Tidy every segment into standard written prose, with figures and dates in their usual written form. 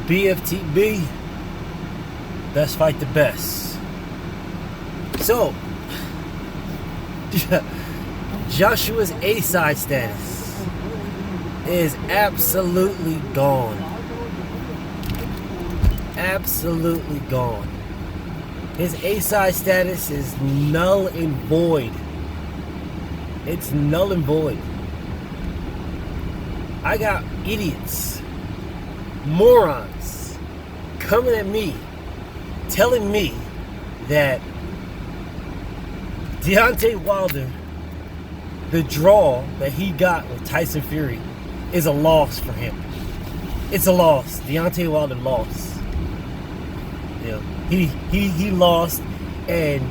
BFTB, best fight the best. So, Joshua's A-side status is absolutely gone. Absolutely gone. His A-side status is null and void. It's null and void. I got idiots, morons, coming at me, telling me that Deontay Wilder, the draw that he got with Tyson Fury, is a loss for him. It's a loss. Deontay Wilder lost. You know, he lost, and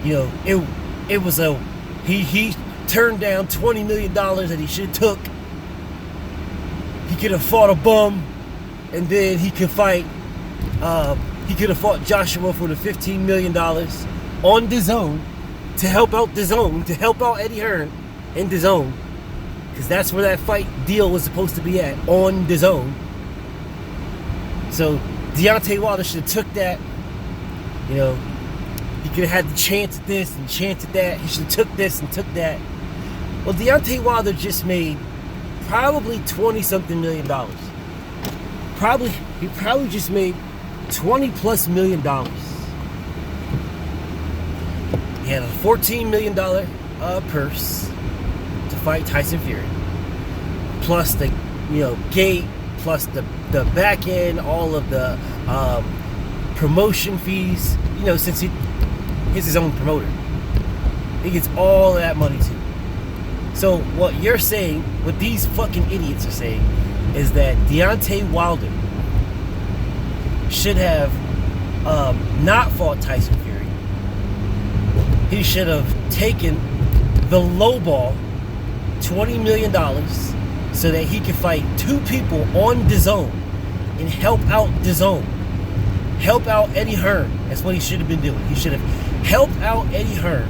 you know it was a he turned down $20 million that he should have took. He could have fought a bum, and then he could fight. He could have fought Joshua for the $15 million on DAZN to help out DAZN, to help out Eddie Hearn in DAZN, because that's where that fight deal was supposed to be at, on DAZN. So Deontay Wilder should have took that. You know, he could have had the chance at this and chance at that. He should have took this and took that. Well, Deontay Wilder just made probably $20-something million. He probably just made $20+ million. He had a $14 million purse to fight Tyson Fury, plus the gate, plus the back end, all of the promotion fees. You know, since he's his own promoter, he gets all of that money too. So what you're saying, what these fucking idiots are saying, is that Deontay Wilder should have not fought Tyson Fury. He should have taken the lowball, $20 million, so that he could fight two people on DAZN and help out DAZN. Help out Eddie Hearn. That's what he should have been doing. He should have helped out Eddie Hearn,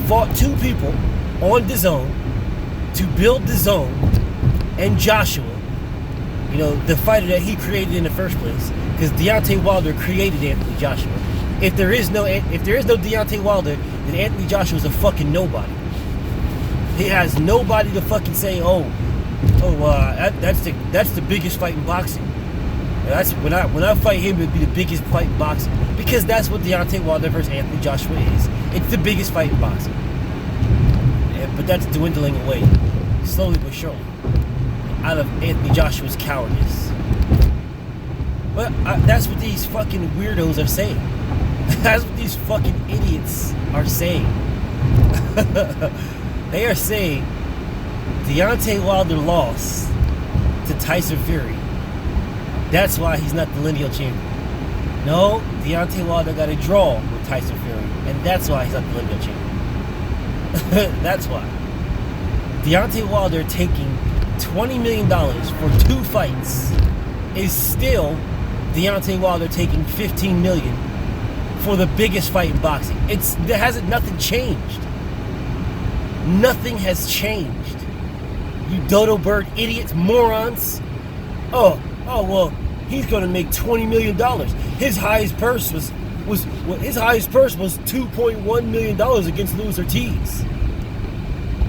fought two people on DAZN to build DAZN and Joshua, you know, the fighter that he created in the first place, because Deontay Wilder created Anthony Joshua. If there is no Deontay Wilder, then Anthony Joshua is a fucking nobody. He has nobody to fucking say, that's the biggest fight in boxing. That's when I fight him, it'd be the biggest fight in boxing, because that's what Deontay Wilder versus Anthony Joshua is. It's the biggest fight in boxing. But that's dwindling away, slowly but surely, out of Anthony Joshua's cowardice. But that's what these fucking weirdos are saying. That's what these fucking idiots are saying. They are saying Deontay Wilder lost to Tyson Fury. That's why he's not the lineal champion. No, Deontay Wilder got a draw with Tyson Fury, and that's why he's not the lineal champion. That's why. Deontay Wilder taking $20 million for two fights is still Deontay Wilder taking $15 million for the biggest fight in boxing. Nothing changed. Nothing has changed. You dodo bird idiots, morons. Oh well, he's gonna make $20 million. His highest purse was $2.1 million against Luis Ortiz.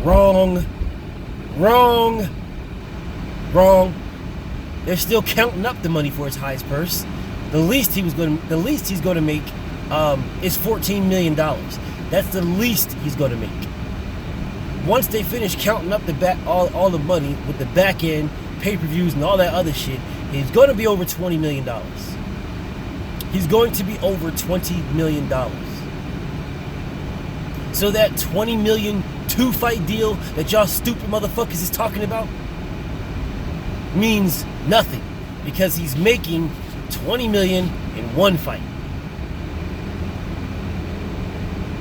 Wrong. They're still counting up the money for his highest purse. The least he's going to make is $14 million. That's the least he's going to make. Once they finish counting up all the money with the back end, pay-per-views, and all that other shit, he's going to be over $20 million. He's going to be over $20 million. So that $20 million two-fight deal that y'all stupid motherfuckers is talking about means nothing, because he's making $20 million in one fight,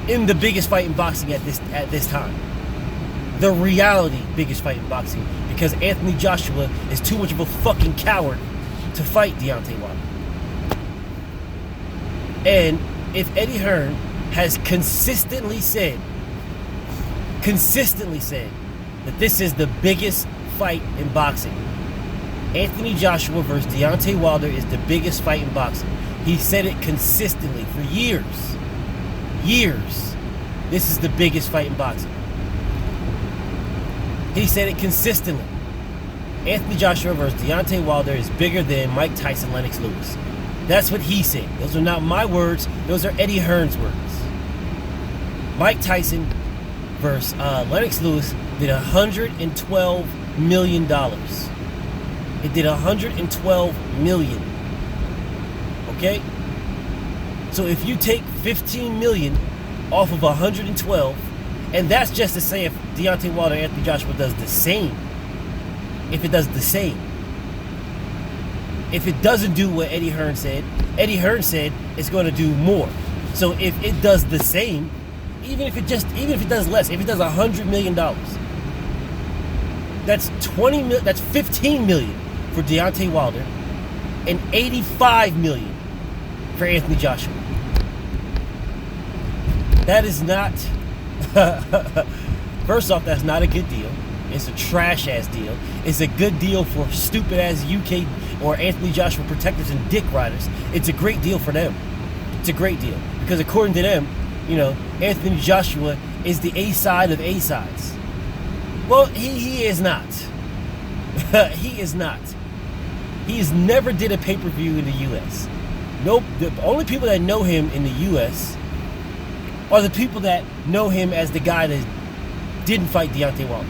in the biggest fight in boxing at this time. The reality biggest fight in boxing, because Anthony Joshua is too much of a fucking coward to fight Deontay Wilder. And if Eddie Hearn has consistently said that this is the biggest fight in boxing, Anthony Joshua versus Deontay Wilder is the biggest fight in boxing. He said it consistently for years. Years. This is the biggest fight in boxing. He said it consistently. Anthony Joshua versus Deontay Wilder is bigger than Mike Tyson, Lennox Lewis. That's what he said. Those are not my words. Those are Eddie Hearn's words. Mike Tyson versus Lennox Lewis did $112 million. It did $112 million. Okay? So if you take $15 million off of 112, and that's just to say if Deontay Wilder and Anthony Joshua does the same. If it does the same. If it doesn't do what Eddie Hearn said it's going to do more. So if it does the same, even if it does less, if it does $100 million, that's $15 million for Deontay Wilder and $85 million for Anthony Joshua. That is not. First off, that's not a good deal. It's a trash-ass deal. It's a good deal for stupid-ass UK or Anthony Joshua protectors and dick riders. It's a great deal for them. It's a great deal. Because according to them, Anthony Joshua is the A-side of A-sides. Well, he is not. He is not. He has never did a pay-per-view in the U.S. Nope. The only people that know him in the U.S. are the people that know him as the guy that didn't fight Deontay Wilder.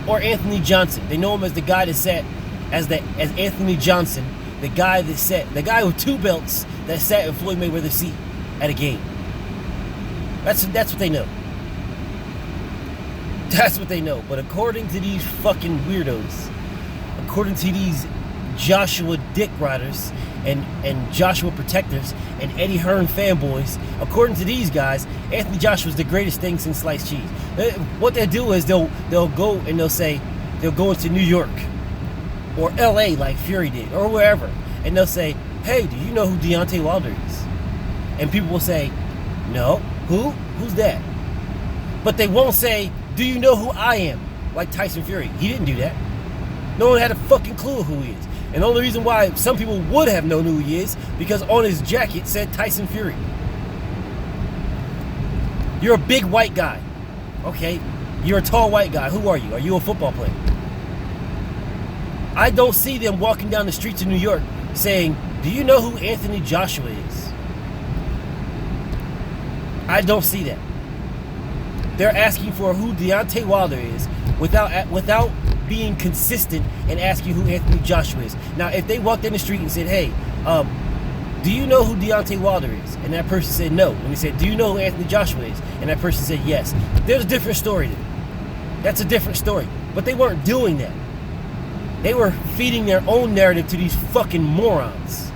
Or Anthony Johnson. They know him as the guy that sat as Anthony Johnson, the guy with 2 belts that sat in Floyd Mayweather's seat at a game. That's what they know. That's what they know. But according to these fucking weirdos, according to these Joshua dick riders and Joshua protectors and Eddie Hearn fanboys, according to these guys, Anthony Joshua is the greatest thing since sliced cheese. What they'll do is they'll go and they'll go into New York or LA like Fury did or wherever, and they'll say, hey, do you know who Deontay Wilder is? And people will say, no. Who? Who's that? But they won't say, do you know who I am? Like Tyson Fury. He didn't do that. No one had a fucking clue who he is. And the only reason why some people would have known who he is, because on his jacket said Tyson Fury. You're a big white guy. Okay? You're a tall white guy. Who are you? Are you a football player? I don't see them walking down the streets of New York saying, do you know who Anthony Joshua is? I don't see that. They're asking for who Deontay Wilder is without being consistent and asking who Anthony Joshua is. Now, if they walked in the street and said, hey, do you know who Deontay Wilder is? And that person said no. And we said, do you know who Anthony Joshua is? And that person said yes. There's a different story there. That's a different story. But they weren't doing that. They were feeding their own narrative to these fucking morons.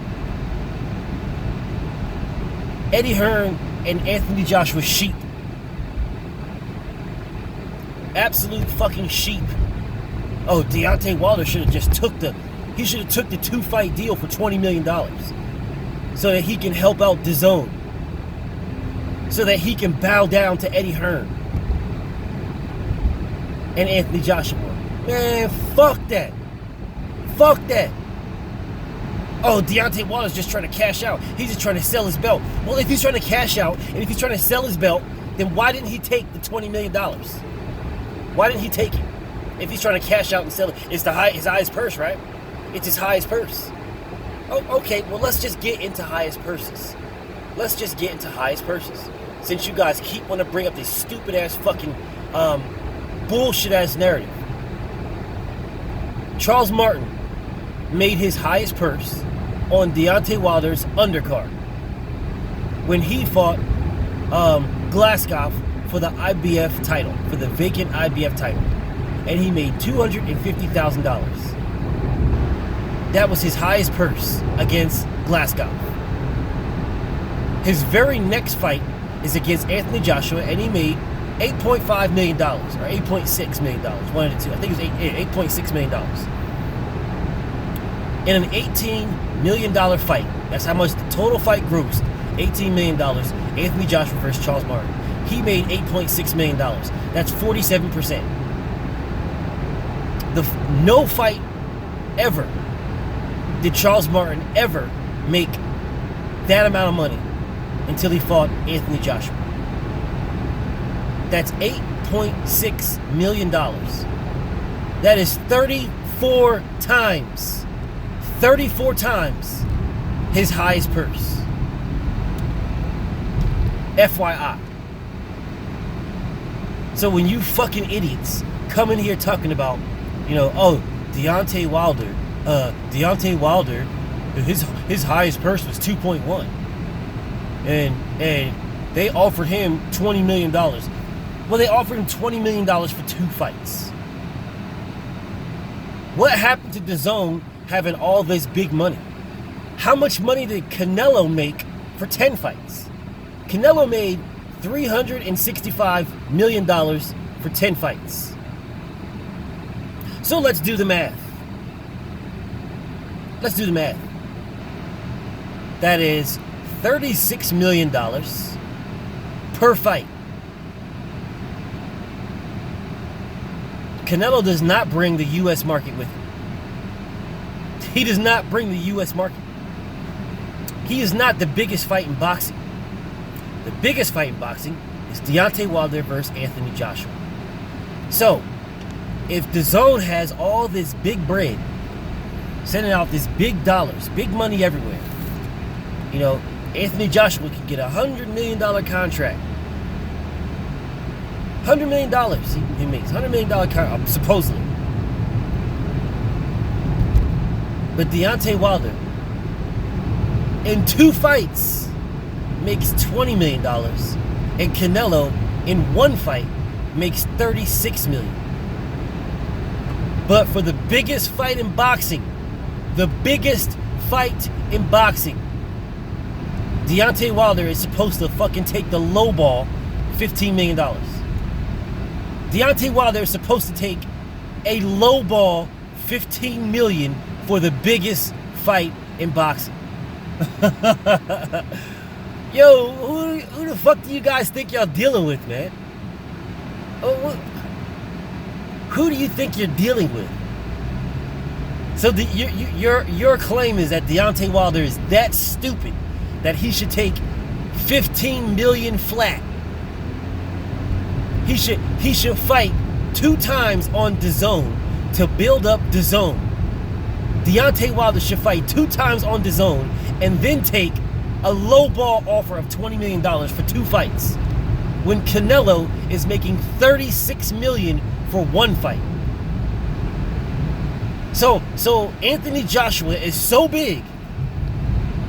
Eddie Hearn and Anthony Joshua sheep. Absolute fucking sheep. Oh, Deontay Wilder should have just took the 2-fight deal for $20 million so that he can help out DAZN, so that he can bow down to Eddie Hearn and Anthony Joshua. Man, fuck that. Fuck that. Oh, Deontay Wilder's just trying to cash out. He's just trying to sell his belt. Well, if he's trying to cash out and if he's trying to sell his belt, then why didn't he take the $20 million? Why didn't he take it? If he's trying to cash out and sell it, it's his highest purse, right? It's his highest purse. Oh, okay, well, let's just get into highest purses. Let's just get into highest purses. Since you guys keep wanting to bring up this stupid-ass fucking bullshit-ass narrative. Charles Martin made his highest purse on Deontay Wilder's undercard when he fought Glasgow for the IBF title, for the vacant IBF title. And he made $250,000. That was his highest purse against Glasgow. His very next fight is against Anthony Joshua, and he made $8.5 million, or $8.6 million, one of the two. I think it was $8.6 million. In an $18 million fight, that's how much the total fight grossed, $18 million, Anthony Joshua versus Charles Martin. He made $8.6 million. That's 47%. The no fight ever did Charles Martin ever make that amount of money until he fought Anthony Joshua. That's $8.6 million. That is 34 times his highest purse. FYI. So when you fucking idiots come in here talking about, Deontay Wilder, his highest purse was 2.1. And they offered him $20 million. Well, they offered him $20 million for 2 fights. What happened to DAZN having all this big money? How much money did Canelo make for 10 fights? Canelo made $365 million for 10 fights. So let's do the math. That is $36 million per fight. Canelo does not bring the U.S. market with him. He does not bring the U.S. market. He is not the biggest fight in boxing. The biggest fight in boxing is Deontay Wilder versus Anthony Joshua. So, if DAZN has all this big bread, sending out this big dollars, big money everywhere, Anthony Joshua can get a $100 million contract. $100 million he makes. $100 million contract, supposedly. But Deontay Wilder, in 2 fights, makes $20 million. And Canelo, in 1 fight, makes $36 million. But for the biggest fight in boxing, Deontay Wilder is supposed to fucking take the low ball, $15 million. Deontay Wilder is supposed to take a low ball, $15 million for the biggest fight in boxing. Yo, who the fuck do you guys think y'all dealing with, man? Who do you think you're dealing with? So your claim is that Deontay Wilder is that stupid that he should take $15 million flat. He should fight 2 times on DAZN to build up DAZN. Deontay Wilder should fight 2 times on DAZN and then take a lowball offer of $20 million for 2 fights, when Canelo is making $36 million for 1 fight. So Anthony Joshua is so big.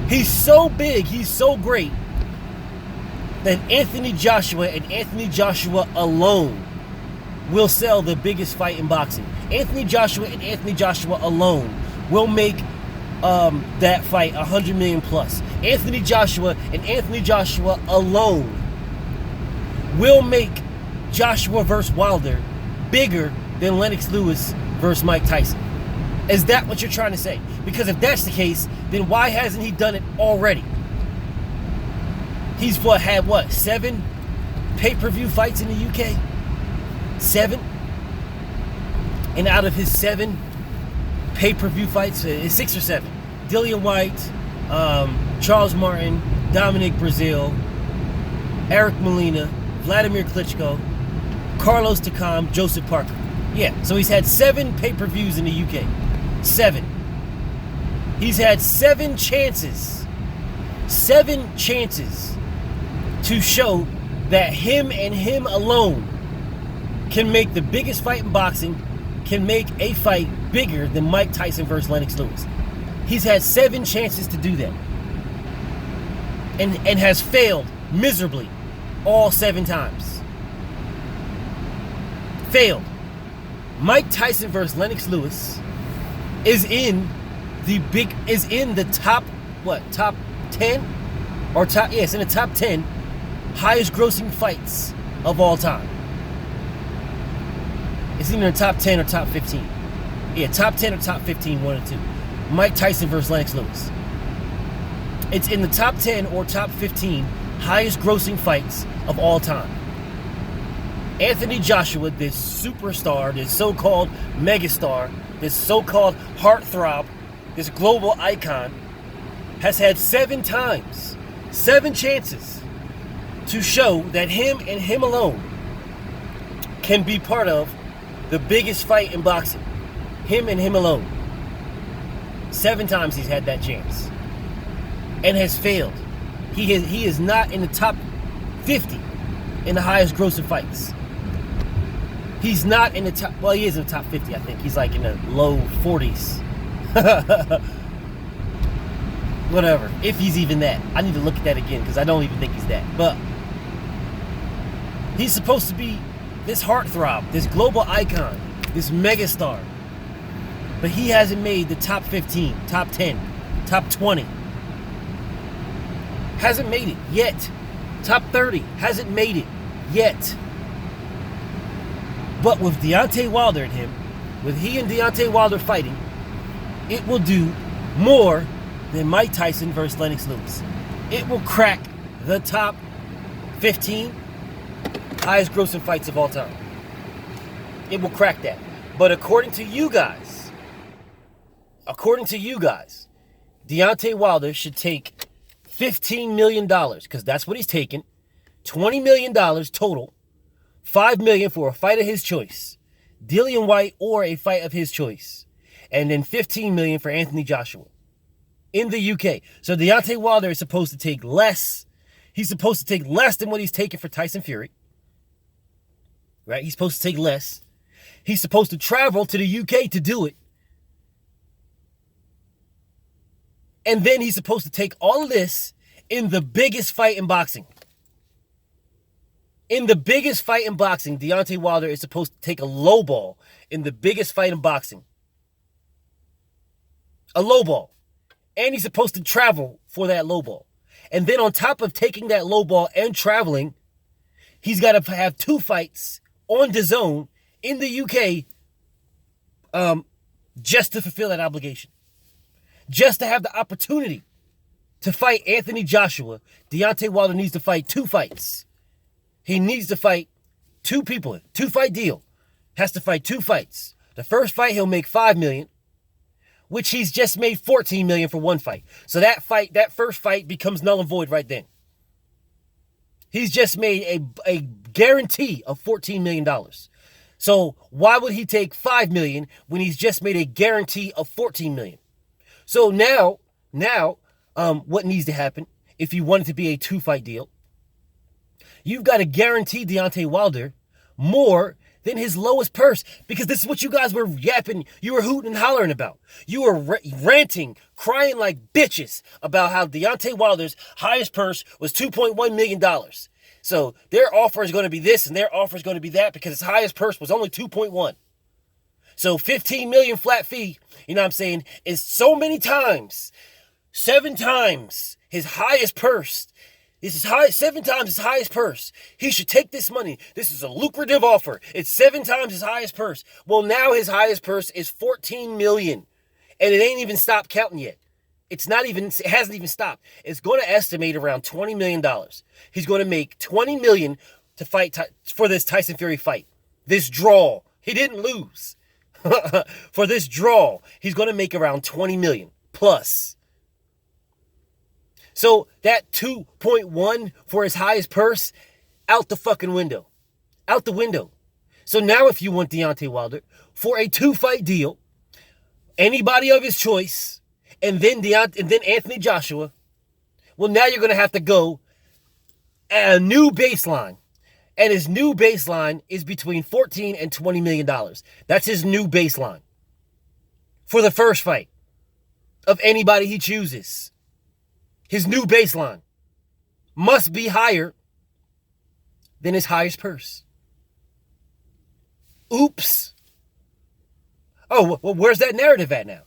He's so big, he's so great, that Anthony Joshua and Anthony Joshua alone will sell the biggest fight in boxing. Anthony Joshua and Anthony Joshua alone will make that fight $100 million plus. Anthony Joshua and Anthony Joshua alone will make Joshua versus Wilder bigger than Lennox Lewis versus Mike Tyson. Is that what you're trying to say? Because if that's the case, then why hasn't he done it already? He's had 7 pay-per-view fights in the UK? 7? And out of his 7 pay-per-view fights, 6 or 7. Dillian White, Charles Martin, Dominic Brazil, Eric Molina, Vladimir Klitschko, Carlos Takam, Joseph Parker. Yeah, so he's had 7 pay-per-views in the UK. 7. He's had 7 chances. 7 chances to show that him and him alone can make the biggest fight in boxing, can make a fight bigger than Mike Tyson versus Lennox Lewis. He's had 7 chances to do that. And has failed miserably all 7 times. Failed. Mike Tyson versus Lennox Lewis is in the top 10 or top, it's in the top 10 highest grossing fights of all time. It's either in the top 10 or top 15. Yeah, top 10 or top 15, 1 or 2. Mike Tyson versus Lennox Lewis. It's in the top 10 or top 15 highest grossing fights of all time. Anthony Joshua, this superstar, this so-called megastar, this so-called heartthrob, this global icon, has had 7 times, 7 chances to show that him and him alone can be part of the biggest fight in boxing. Him and him alone. 7 times he's had that chance and has failed. He is not in the top 50 in the highest grossing fights. He's not in the top, well, he is in the top 50, I think. He's like in the low 40s. Whatever, if he's even that. I need to look at that again because I don't even think he's that. But he's supposed to be this heartthrob, this global icon, this megastar. But he hasn't made the top 15, top 10, top 20. Hasn't made it yet. Top 30, hasn't made it yet. But with Deontay Wilder and him, with he and Deontay Wilder fighting, it will do more than Mike Tyson versus Lennox Lewis. It will crack the top 15 highest grossing fights of all time. It will crack that. But according to you guys, Deontay Wilder should take $15 million, because that's what he's taking. $20 million total. $5 million for a fight of his choice. Dillian White or a fight of his choice. And then $15 million for Anthony Joshua. In the UK. So Deontay Wilder is supposed to take less. He's supposed to take less than what he's taking for Tyson Fury. Right? He's supposed to take less. He's supposed to travel to the UK to do it. And then he's supposed to take all of this in the biggest fight in boxing. In the biggest fight in boxing, Deontay Wilder is supposed to take a low ball in the biggest fight in boxing. A low ball. And he's supposed to travel for that low ball. And then on top of taking that low ball and traveling, he's got to have 2 fights on DAZN in the UK just to fulfill that obligation. Just to have the opportunity to fight Anthony Joshua, Deontay Wilder needs to fight 2 fights. He needs to fight 2 people. 2-fight deal. Has to fight 2 fights. The first fight, he'll make $5 million, which he's just made $14 million for 1 fight. So that first fight becomes null and void right then. He's just made a guarantee of $14 million. So why would he take $5 million when he's just made a guarantee of $14 million? So now, what needs to happen if you want it to be a 2-fight deal? You've got to guarantee Deontay Wilder more than his lowest purse, because this is what you guys were yapping, you were hooting and hollering about. You were ranting, crying like bitches about how Deontay Wilder's highest purse was $2.1 million. So their offer is going to be this and their offer is going to be that because his highest purse was only 2.1. So 15 million flat fee, you know what I'm saying, is so many times, 7 times his highest purse. This is 7 times his highest purse. He should take this money. This is a lucrative offer. It's 7 times his highest purse. Well, now his highest purse is $14 million. And it ain't even stopped counting yet. It hasn't even stopped. It's going to estimate around $20 million. He's going to make $20 million to fight for this Tyson Fury fight. This draw. He didn't lose. For this draw, he's going to make around $20 million plus. So that 2.1 for his highest purse, out the fucking window. Out the window. So now if you want Deontay Wilder for a 2-fight deal, anybody of his choice, and then Anthony Joshua, well, now you're going to have to go at a new baseline. And his new baseline is between $14 and $20 million. That's his new baseline for the first fight of anybody he chooses. His new baseline must be higher than his highest purse. Oops. Oh, well, where's that narrative at now?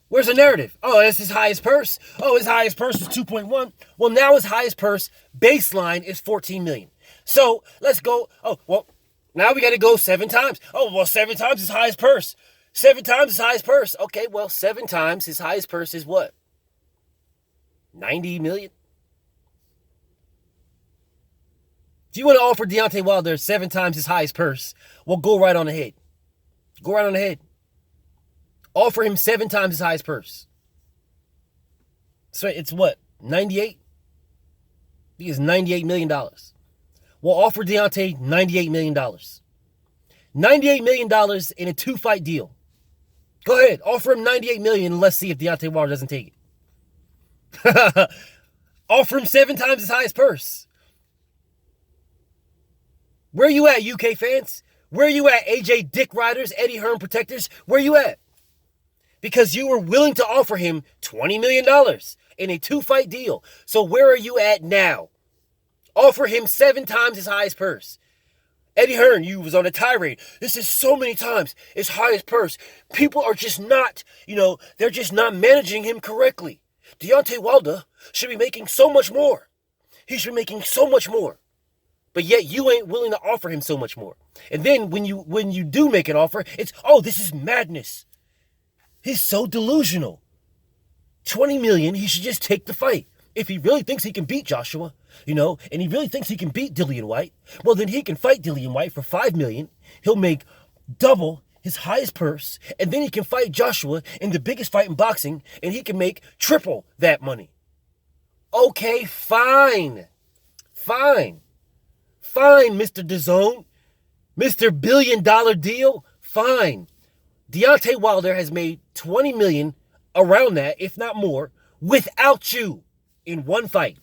Where's the narrative? Oh, that's his highest purse. Oh, his highest purse is 2.1. Well, now his highest purse baseline is $14 million. So let's go. Oh, well, now we got to go 7 times. Oh, well, 7 times his highest purse. 7 times his highest purse. Okay, well, 7 times his highest purse is what? 90 million? If you want to offer Deontay Wilder 7 times his highest purse, well, go right on ahead. Go right on ahead. Offer him 7 times his highest purse. So it's what? 98? I think it's $98 million. We'll offer Deontay $98 million. $98 million in a 2-fight deal. Go ahead. Offer him $98 million and let's see if Deontay Wilder doesn't take it. Offer him 7 times his highest purse. Where you at, UK fans? Where you at, AJ Dick Riders, Eddie Hearn protectors? Where you at? Because you were willing to offer him $20 million in a 2-fight deal. So where are you at now? Offer him 7 times his highest purse. Eddie Hearn, you was on a tirade. This is so many times his highest purse. People are just not, they're just not managing him correctly. Deontay Wilder should be making so much more. He should be making so much more. But yet you ain't willing to offer him so much more. And then when you do make an offer, it's, oh, this is madness. He's so delusional. $20 million, he should just take the fight. If he really thinks he can beat Joshua, and he really thinks he can beat Dillian White, well, then he can fight Dillian White for $5 million. He'll make double his highest purse, and then he can fight Joshua in the biggest fight in boxing, and he can make triple that money. Okay, fine. Fine, Mr. DAZN. Mr. billion-dollar deal, fine. Deontay Wilder has made $20 million, around that, if not more, without you in 1 fight.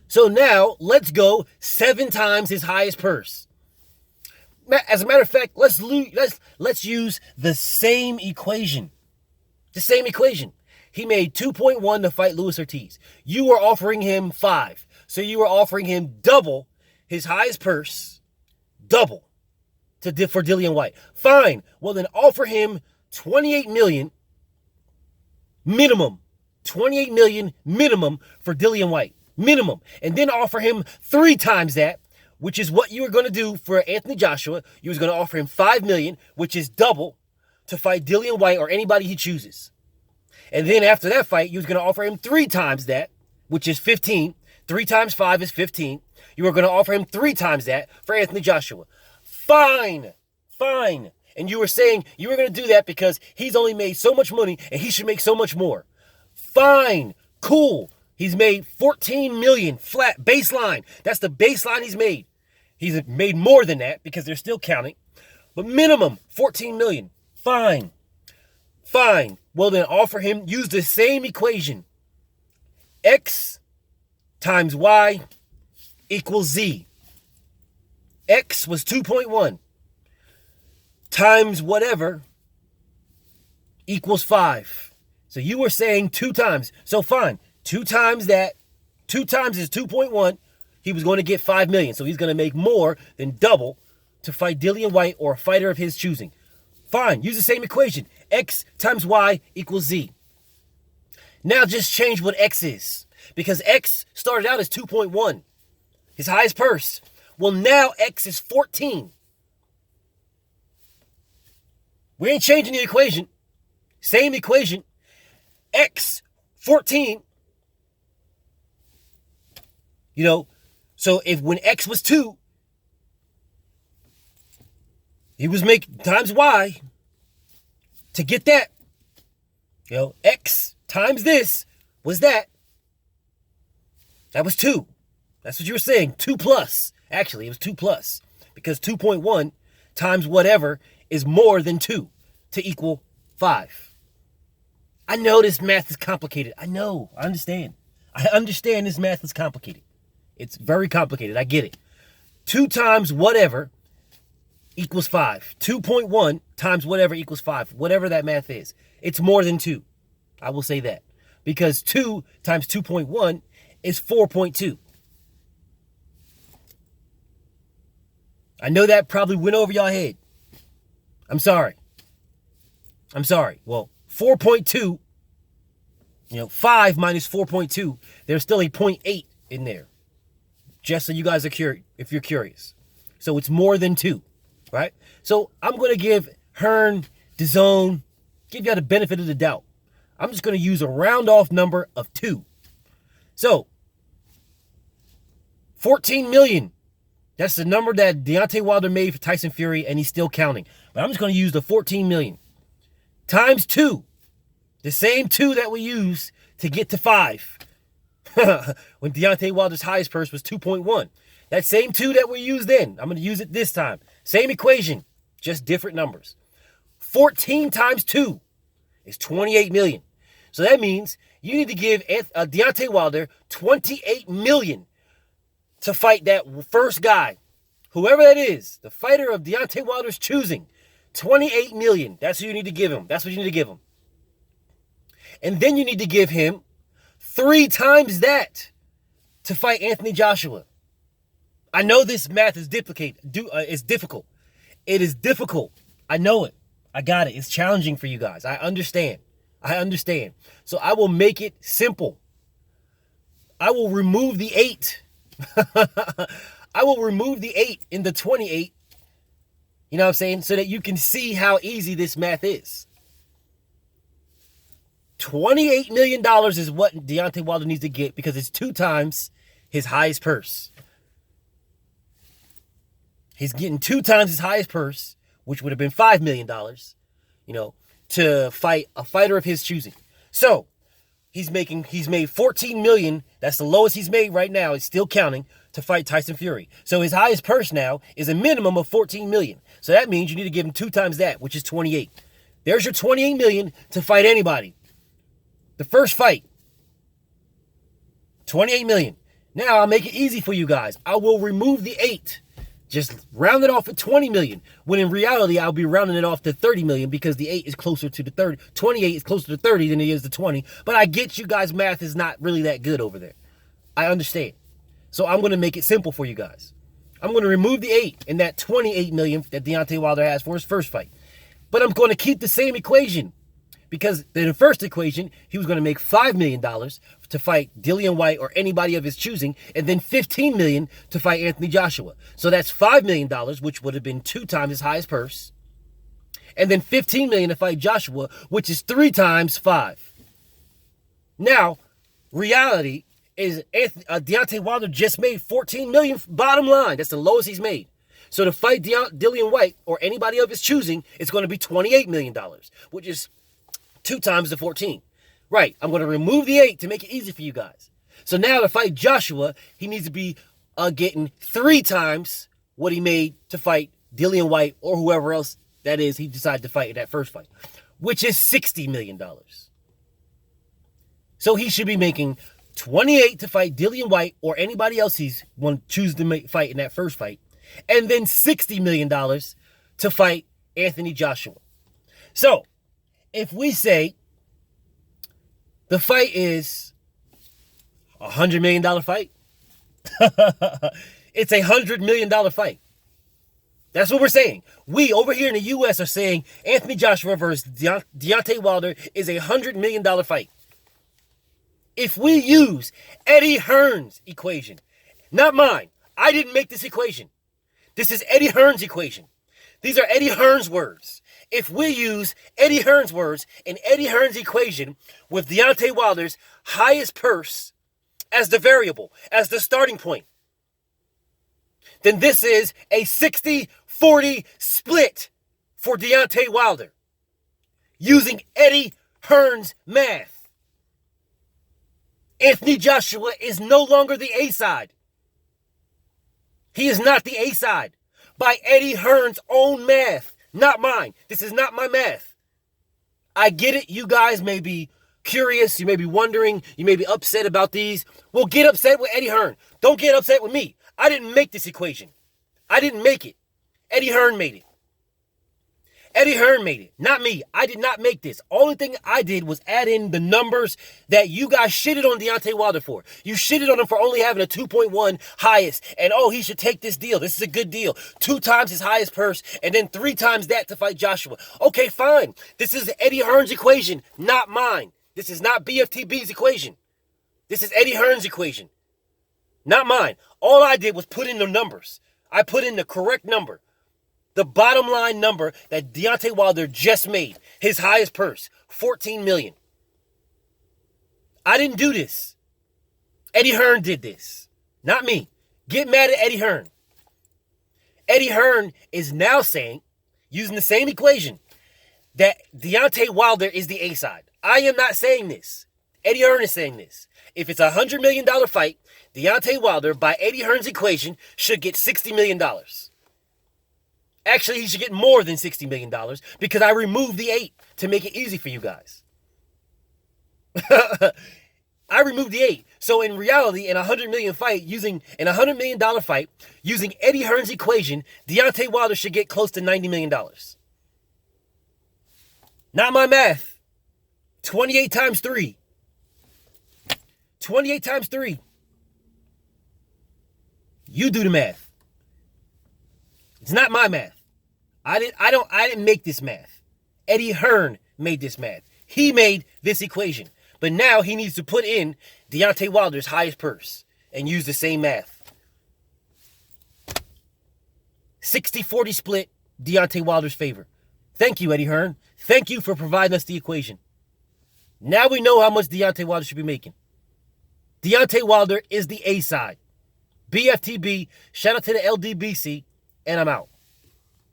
So now, let's go 7 times his highest purse. As a matter of fact, let's use the same equation. The same equation. He made 2.1 to fight Luis Ortiz. You were offering him 5. So you were offering him double his highest purse. Double. For Dillian White. Fine. Well, then offer him $28 million minimum. $28 million minimum for Dillian White. Minimum. And then offer him 3 times that, which is what you were going to do for Anthony Joshua. You was going to offer him $5 million, which is double, to fight Dillian White or anybody he chooses. And then after that fight, you was going to offer him 3 times that, which is 15. 3 times 5 is 15. You were going to offer him 3 times that for Anthony Joshua. Fine. And you were saying you were going to do that because he's only made so much money and he should make so much more. Fine. Cool. He's made $14 million flat baseline. That's the baseline he's made. He's made more than that because they're still counting. But minimum $14 million. Fine. Well, then offer him, use the same equation. X times Y equals Z. X was 2.1 times whatever equals 5. So you were saying 2 times. So fine. 2 times that. 2 times is 2.1. He was going to get $5 million. So he's going to make more than double to fight Dillian White or a fighter of his choosing. Fine. Use the same equation. X times Y equals Z. Now just change what X is. Because X started out as 2.1. His highest purse. Well, now X is 14. We ain't changing the equation. Same equation. X, 14. So if when X was 2, he was making times Y to get that. X times this was that. That was 2. That's what you were saying. 2 plus. Actually, it was 2 plus. Because 2.1 times whatever is more than 2 to equal 5. I know this math is complicated. I know. I understand. I understand this math is complicated. It's very complicated. I get it. 2 times whatever equals 5. 2.1 times whatever equals 5. Whatever that math is. It's more than 2. I will say that. Because 2 times 2.1 is 4.2. I know that probably went over y'all head. I'm sorry. Well, 4.2, 5 minus 4.2, there's still a 0.8 in there. Just so you guys are curious, if you're curious. So it's more than 2, right? So I'm going to give Hearn, DAZN, give y'all the benefit of the doubt. I'm just going to use a round off number of 2. So, 14 million. That's the number that Deontay Wilder made for Tyson Fury, and he's still counting. But I'm just going to use the 14 million. times 2. The same 2 that we used to get to 5. When Deontay Wilder's highest purse was 2.1. That same 2 that we used then, I'm going to use it this time. Same equation, just different numbers. 14 times 2 is 28 million. So that means you need to give Deontay Wilder 28 million to fight that first guy. Whoever that is, the fighter of Deontay Wilder's choosing. 28 million. That's who you need to give him. That's what you need to give him. And then you need to give him 3 times that to fight Anthony Joshua. I know this math is it's difficult. It is difficult. I know it. I got it. It's challenging for you guys. I understand. So I will make it simple. I will remove the 8. I will remove the 8 in the 28. You know what I'm saying? So that you can see how easy this math is. $28 million is what Deontay Wilder needs to get because it's 2 times his highest purse. He's getting 2 times his highest purse, which would have been $5 million, to fight a fighter of his choosing. So he's made $14 million. That's the lowest he's made right now. It's still counting to fight Tyson Fury. So his highest purse now is a minimum of $14 million. So that means you need to give him 2 times that, which is 28. There's your $28 million to fight anybody. The first fight, $28 million. Now I'll make it easy for you guys. I will remove the 8. Just round it off at $20 million. When in reality, I'll be rounding it off to $30 million because the 8 is closer to the 30. 28 is closer to 30 than it is to 20. But I get you guys' math is not really that good over there. I understand. So I'm going to make it simple for you guys. I'm going to remove the 8 in that $28 million that Deontay Wilder has for his first fight. But I'm going to keep the same equation. Because in the first equation, he was going to make $5 million to fight Dillian Whyte or anybody of his choosing, and then $15 million to fight Anthony Joshua. So that's $5 million, which would have been 2 times his highest purse. And then $15 million to fight Joshua, which is 3 times 5. Now, reality is Deontay Wilder just made $14 million bottom line. That's the lowest he's made. So to fight Dillian Whyte or anybody of his choosing, it's going to be $28 million, which is 2 times the 14. Right, I'm going to remove the 8 to make it easy for you guys. So now to fight Joshua, he needs to be getting 3 times what he made to fight Dillian Whyte or whoever else that is he decided to fight in that first fight, which is $60 million. So he should be making 28 to fight Dillian Whyte or anybody else he's going to choose to fight in that first fight, and then $60 million to fight Anthony Joshua. So if we say the fight is a $100 million fight, it's a $100 million fight. That's what we're saying. We over here in the U.S. are saying Anthony Joshua versus Deontay Wilder is a $100 million fight. If we use Eddie Hearn's equation, not mine, I didn't make this equation. This is Eddie Hearn's equation. These are Eddie Hearn's words. If we use Eddie Hearn's words and Eddie Hearn's equation with Deontay Wilder's highest purse as the variable, as the starting point, then this is a 60-40 split for Deontay Wilder using Eddie Hearn's math. Anthony Joshua is no longer the A side. He is not the A side by Eddie Hearn's own math. Not mine. This is not my math. I get it. You guys may be curious. You may be wondering. You may be upset about these. Well, get upset with Eddie Hearn. Don't get upset with me. I didn't make this equation. I didn't make it. Eddie Hearn made it. Eddie Hearn made it. Not me. I did not make this. Only thing I did was add in the numbers that you guys shitted on Deontay Wilder for. You shitted on him for only having a 2.1 highest. And, oh, he should take this deal. This is a good deal. 2 times his highest purse and then 3 times that to fight Joshua. Okay, fine. This is Eddie Hearn's equation, not mine. This is not BFTB's equation. This is Eddie Hearn's equation, not mine. All I did was put in the numbers. I put in the correct number. The bottom line number that Deontay Wilder just made, his highest purse, $14 million. I didn't do this. Eddie Hearn did this, not me. Get mad at Eddie Hearn. Eddie Hearn is now saying, using the same equation, that Deontay Wilder is the A side. I am not saying this. Eddie Hearn is saying this. If it's a $100 million fight, Deontay Wilder, by Eddie Hearn's equation, should get $60 million. Actually, he should get more than $60 million because I removed the 8 to make it easy for you guys. I removed the 8. So in reality, in a $100 million fight, using Eddie Hearn's equation, Deontay Wilder should get close to $90 million. Not my math. 28 times 3. 28 times 3. You do the math. It's not my math. I didn't make this math. Eddie Hearn made this math. He made this equation. But now he needs to put in Deontay Wilder's highest purse and use the same math. 60-40 split, Deontay Wilder's favor. Thank you, Eddie Hearn. Thank you for providing us the equation. Now we know how much Deontay Wilder should be making. Deontay Wilder is the A side. BFTB, shout out to the LDBC, and I'm out.